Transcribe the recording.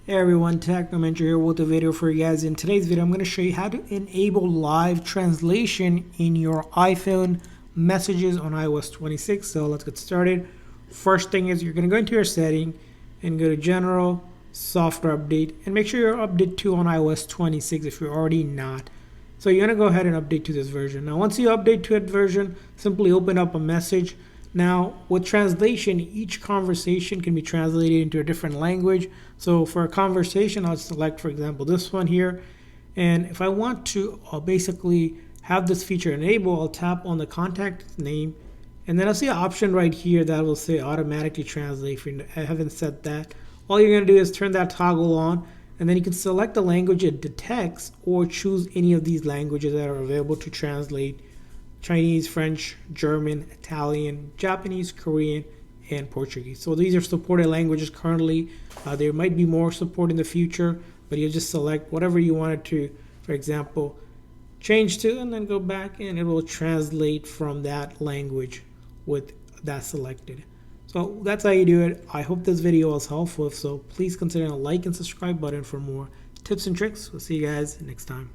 Hey everyone, Technomentor here with a video for you guys. In today's video, I'm going to show you how to enable live translation in your iPhone messages on iOS 26. So let's get started. First thing is you're going to go into your setting and go to General, Software Update, and make sure you're update to on iOS 26 if you're already not. So you're going to go ahead and update to this version. Now once you update to that version, simply open up a message. Now, with translation, each conversation can be translated into a different language. So for a conversation, I'll select, for example, this one here. And if I want to basically have this feature enabled, I'll tap on the contact name. And then I'll see an option right here that will say automatically translate. If I haven't set that, all you're going to do is turn that toggle on. And then you can select the language it detects or choose any of these languages that are available to translate. Chinese, French, German, Italian, Japanese, Korean, and Portuguese. So these are supported languages currently. There might be more support in the future, but you just select whatever you wanted to, for example, change to, and then go back and it will translate from that language with that selected. So that's how you do it. I hope this video was helpful. So please consider a like and subscribe button for more tips and tricks. We'll see you guys next time.